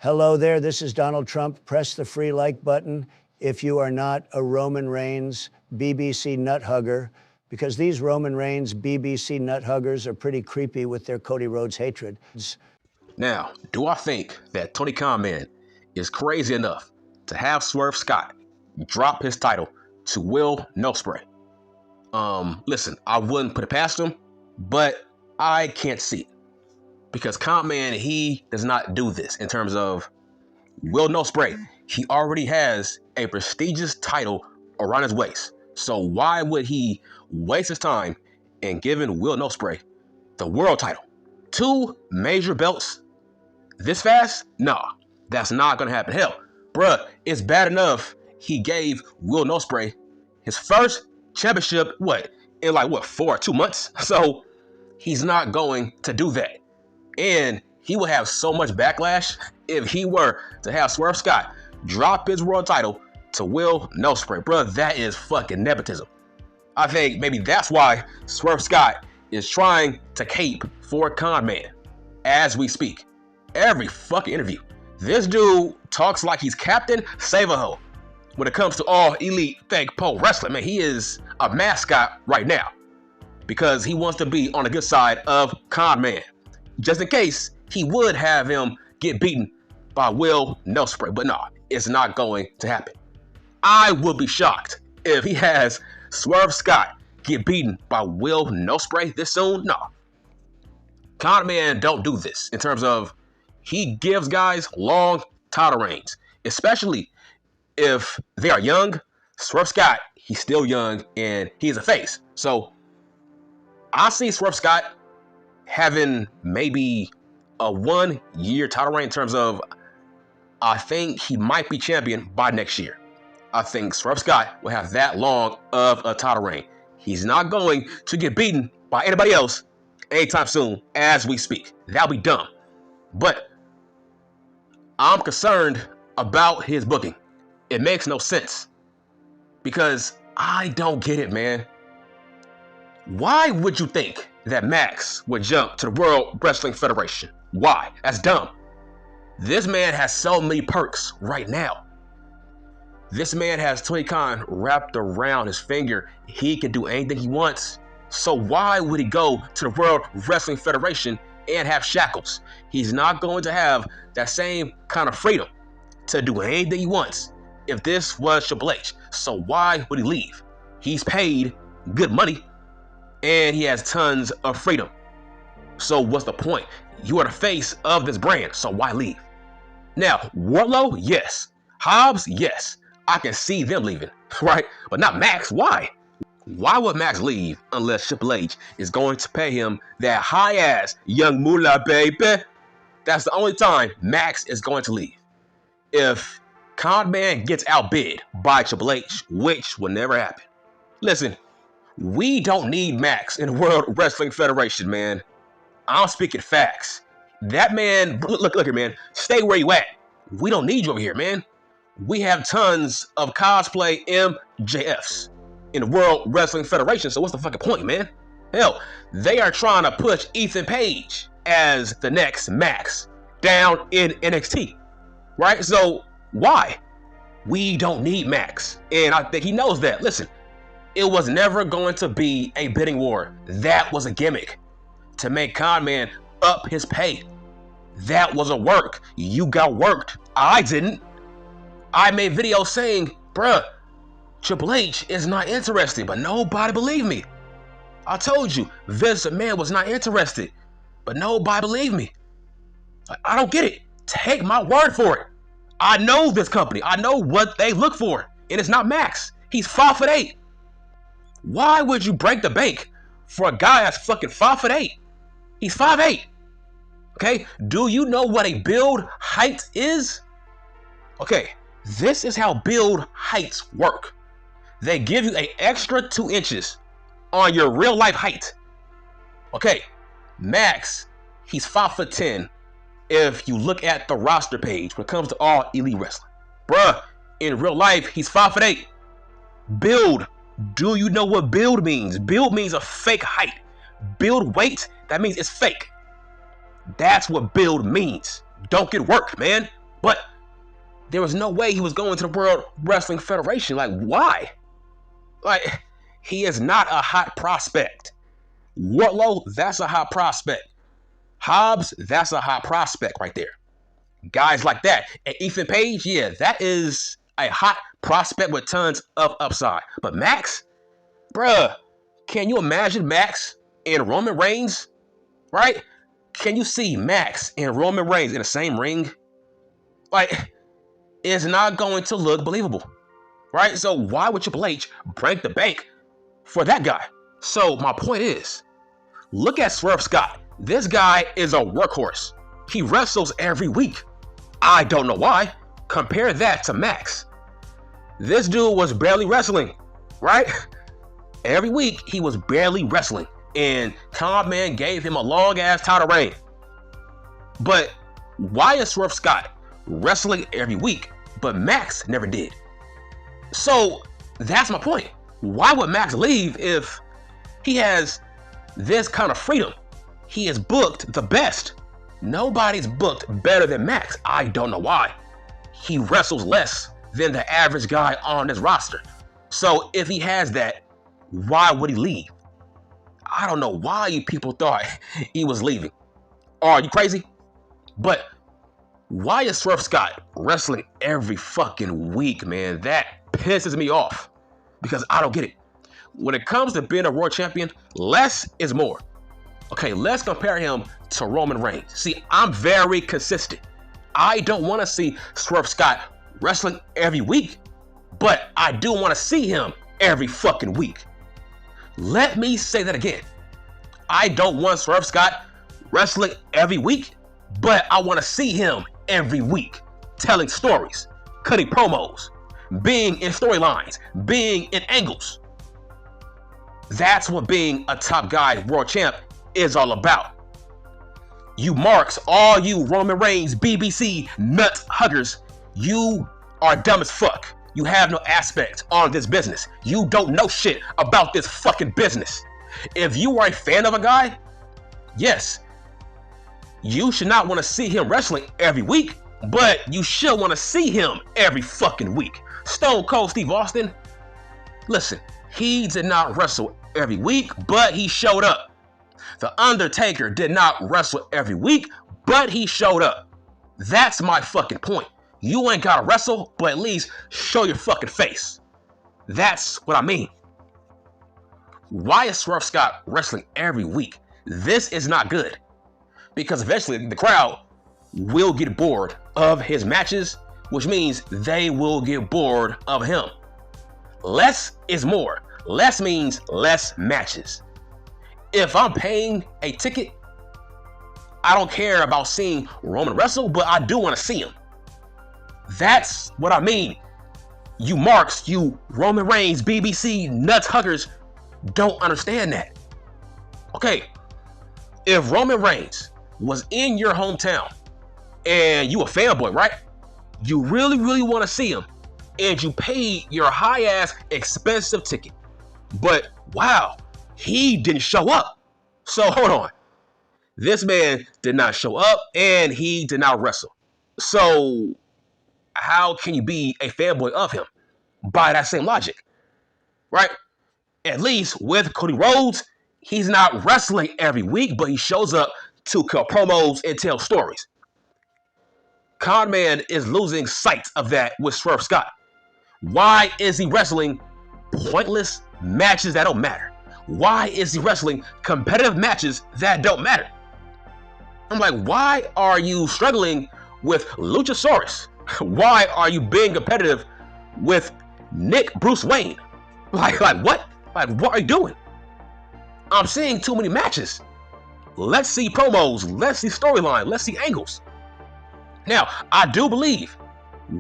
Hello there, this is Donald Trump. Press the free like button if you are not a Roman Reigns BBC nut hugger, because these Roman Reigns BBC nut huggers are pretty creepy with their Cody Rhodes hatred. Now, do I think that Tony Khan Man is crazy enough to have Swerve Scott drop his title to Will Ospreay? Listen, I wouldn't put it past him, but I can't see it. Because Khan Man, he does not do this in terms of Will Ospreay. He already has a prestigious title around his waist. So why would he waste his time in giving Will Ospreay the world title? 2 major belts this fast? Nah, that's not gonna happen. Hell, bruh, it's bad enough he gave Will Ospreay his first championship, in 2 months? So he's not going to do that. And he will have so much backlash if he were to have Swerve Scott drop his world title to Will Ospreay. Bruh, that is fucking nepotism. I think maybe that's why Swerve Scott is trying to cape for Khan Man as we speak. Every fucking interview, this dude talks like he's Captain Save-A-Ho when it comes to all elite fake pole wrestling. Man, he is a mascot right now because he wants to be on the good side of Khan Man, just in case he would have him get beaten by Will Ospreay. But no, it's not going to happen. I would be shocked if he has Swerve Scott get beaten by Will Ospreay this soon. No. Khan Man don't do this in terms of he gives guys long title reigns, especially if they are young. Swerve Scott, he's still young and he's a face. So I see Swerve Scott having maybe a 1-year title reign in terms of I think he might be champion by next year. I think Swerve Scott will have that long of a title reign. He's not going to get beaten by anybody else anytime soon as we speak. That'll be dumb. But I'm concerned about his booking. It makes no sense because I don't get it, man. Why would you think that Max would jump to the World Wrestling Federation? Why? That's dumb. This man has so many perks right now. This man has Tony Khan wrapped around his finger. He can do anything he wants. So why would he go to the World Wrestling Federation and have shackles? He's not going to have that same kind of freedom to do anything he wants if this was Triple H. So why would he leave? He's paid good money and he has tons of freedom. So what's the point? You are the face of this brand, so why leave? Now, Wardlow, yes. Hobbs, yes. I can see them leaving, right? But not Max. Why? Why would Max leave unless Triple H is going to pay him that high-ass young moolah, baby? That's the only time Max is going to leave. If Khan Man gets outbid by Triple H, which will never happen. Listen, we don't need Max in the World Wrestling Federation, man. I'm speaking facts. That man, look here, man. Stay where you at. We don't need you over here, man. We have tons of cosplay MJFs in the World Wrestling Federation, so what's the fucking point, man? Hell, they are trying to push Ethan Page as the next Max down in NXT, right? So why? We don't need Max, and I think he knows that. Listen, it was never going to be a bidding war. That was a gimmick to make Khan Man up his pay. That was a work. You got worked. I didn't. I made videos saying, bruh, Triple H is not interested, but nobody believed me. I told you, Vince McMahon was not interested, but nobody believed me. I don't get it. Take my word for it. I know this company. I know what they look for, and it's not Max. He's 5'8". Why would you break the bank for a guy that's fucking 5'8"? He's 5'8". Okay, do you know what a build height is? Okay, this is how build heights work. They give you an extra 2 inches on your real life height. Okay, Max, he's 5'10". If you look at the roster page when it comes to all elite wrestling, bruh, in real life, he's 5'8". Build, do you know what build means? Build means a fake height. Build weight, that means it's fake. That's what build means. Don't get worked, man. But there was no way he was going to the World Wrestling Federation. Like, why? Like, he is not a hot prospect. Wardlow, that's a hot prospect. Hobbs, that's a hot prospect right there. Guys like that. And Ethan Page, yeah, that is a hot prospect with tons of upside. But Max, bruh, can you imagine Max and Roman Reigns, right? Can you see Max and Roman Reigns in the same ring? Like, it's not going to look believable, right? So why would Triple H break the bank for that guy? So my point is, look at Swerve Scott. This guy is a workhorse. He wrestles every week. I don't know why. Compare that to Max. This dude was barely wrestling, right? Every week, he was barely wrestling. And Conman gave him a long-ass title reign. But why is Swerve Scott wrestling every week, but Max never did? So that's my point. Why would Max leave if he has this kind of freedom? He is booked the best. Nobody's booked better than Max. I don't know why. He wrestles less than the average guy on this roster. So if he has that, why would he leave? I don't know why you people thought he was leaving. Are you crazy? But why is Swerve Scott wrestling every fucking week, man? That pisses me off because I don't get it. When it comes to being a world champion, less is more. Okay, let's compare him to Roman Reigns. See, I'm very consistent. I don't want to see Swerve Scott wrestling every week, but I do want to see him every fucking week. Let me say that again. I don't want Swerve Scott wrestling every week, but I want to see him every week, telling stories, cutting promos, being in storylines, being in angles. That's what being a top guy world champ is all about. You marks, all you Roman Reigns, BBC, nut huggers, you are dumb as fuck. You have no aspect on this business. You don't know shit about this fucking business. If you are a fan of a guy, yes, you should not want to see him wrestling every week, but you should want to see him every fucking week. Stone Cold Steve Austin, listen, he did not wrestle every week, but he showed up. The Undertaker did not wrestle every week, but he showed up. That's my fucking point. You ain't gotta wrestle, but at least show your fucking face. That's what I mean. Why is Swerve Scott wrestling every week? This is not good. Because eventually the crowd will get bored of his matches, which means they will get bored of him. Less is more. Less means less matches. If I'm paying a ticket, I don't care about seeing Roman wrestle, but I do want to see him. That's what I mean. You marks, you Roman Reigns, BBC, nuts huggers, don't understand that. Okay, if Roman Reigns was in your hometown and you a fanboy, right? You really, really want to see him and you paid your high-ass expensive ticket. But wow, he didn't show up. So hold on. This man did not show up and he did not wrestle. So how can you be a fanboy of him? By that same logic, right? At least with Cody Rhodes, he's not wrestling every week, but he shows up to cut promos and tell stories. Conman is losing sight of that with Swerve Scott. Why is he wrestling pointless matches that don't matter? Why is he wrestling competitive matches that don't matter? I'm like, why are you struggling with Luchasaurus? Why are you being competitive with Nick Bruce Wayne? Like what? Like, what are you doing? I'm seeing too many matches. Let's see promos. Let's see storyline. Let's see angles. Now, I do believe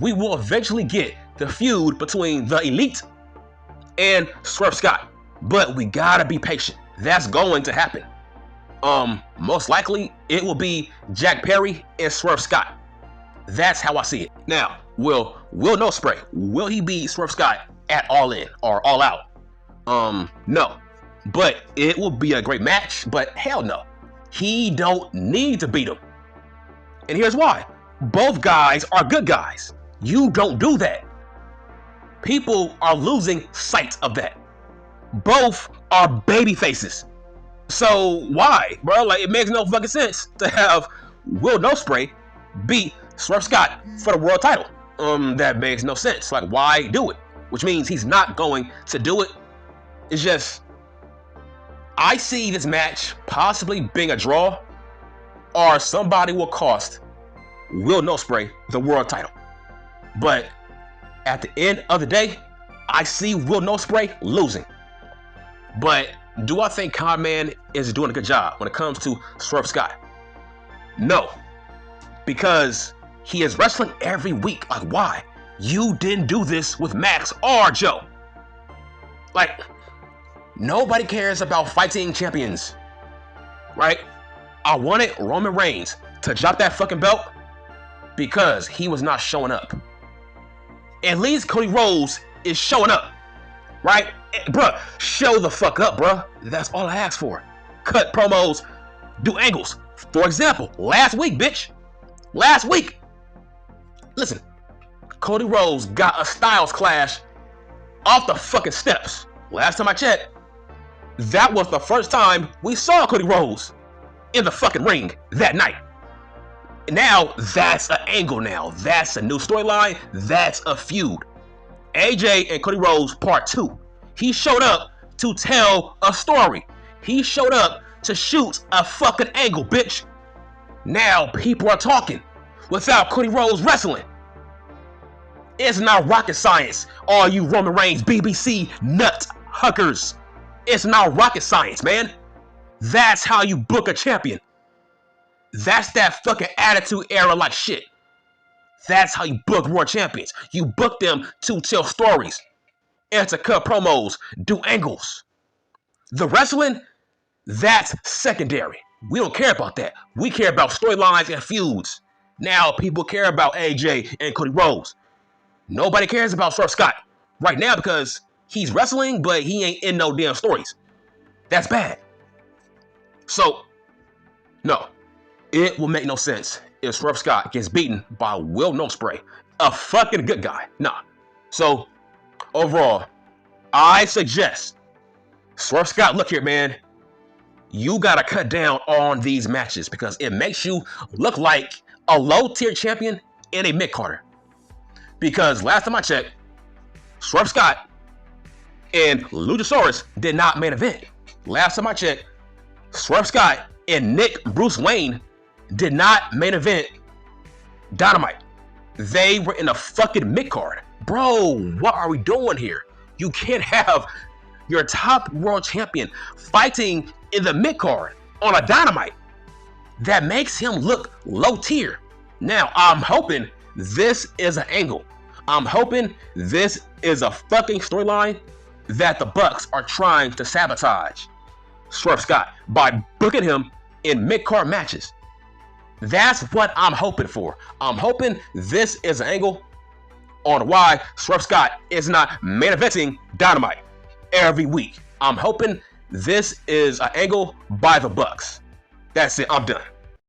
we will eventually get the feud between the Elite and Swerve Scott. But we gotta be patient. That's going to happen. Most likely, it will be Jack Perry and Swerve Scott. That's how I see it. Now, will Ospreay, will he beat Swerve Scott at All In or All Out? No. But it will be a great match, but hell no. He don't need to beat him. And here's why. Both guys are good guys. You don't do that. People are losing sight of that. Both are baby faces. So why, bro? Like, it makes no fucking sense to have Will Ospreay beat Swerve Scott for the world title. That makes no sense. Like, why do it? Which means he's not going to do it. It's just, I see this match possibly being a draw, or somebody will cost Will Ospreay the world title. But at the end of the day, I see Will Ospreay losing. But do I think Conman is doing a good job when it comes to Swerve Scott? No. Because he is wrestling every week. Like, why? You didn't do this with Max or Joe. Like, nobody cares about fighting champions. Right? I wanted Roman Reigns to drop that fucking belt because he was not showing up. At least Cody Rhodes is showing up. Right? Bruh, show the fuck up, bruh. That's all I ask for. Cut promos, do angles. For example, last week, bitch. Last week. Listen, Cody Rhodes got a Styles Clash off the fucking steps. Last time I checked, that was the first time we saw Cody Rhodes in the fucking ring that night. Now, that's an angle now. That's a new storyline. That's a feud. AJ and Cody Rhodes Part 2. He showed up to tell a story. He showed up to shoot a fucking angle, bitch. Now people are talking without Cody Rhodes wrestling. It's not rocket science, all you Roman Reigns BBC nut huckers. It's not rocket science, man. That's how you book a champion. That's that fucking attitude era like shit. That's how you book world champions. You book them to tell stories and to cut promos, do angles. The wrestling, that's secondary. We don't care about that. We care about storylines and feuds. Now people care about AJ and Cody Rhodes. Nobody cares about Swerve Scott right now because he's wrestling, but he ain't in no damn stories. That's bad. So, no, it will make no sense if Swerve Scott gets beaten by Will Ospreay, a fucking good guy. Nah. So, overall, I suggest Swerve Scott, look here, man. You gotta cut down on these matches because it makes you look like a low-tier champion in a mid-carder. Because last time I checked, Swerve Scott and Luchasaurus did not main event. Last time I checked, Swerve Scott and Nick Bruce Wayne did not main event Dynamite. They were in a fucking mid-card. Bro, what are we doing here? You can't have your top world champion fighting in the mid-card on a Dynamite. That makes him look low tier. Now, I'm hoping this is an angle. I'm hoping this is a fucking storyline that the Bucks are trying to sabotage Swerve Scott by booking him in mid-card matches. That's what I'm hoping for. I'm hoping this is an angle on why Swerve Scott is not main eventing Dynamite every week. I'm hoping this is an angle by the Bucks. That's it. I'm done.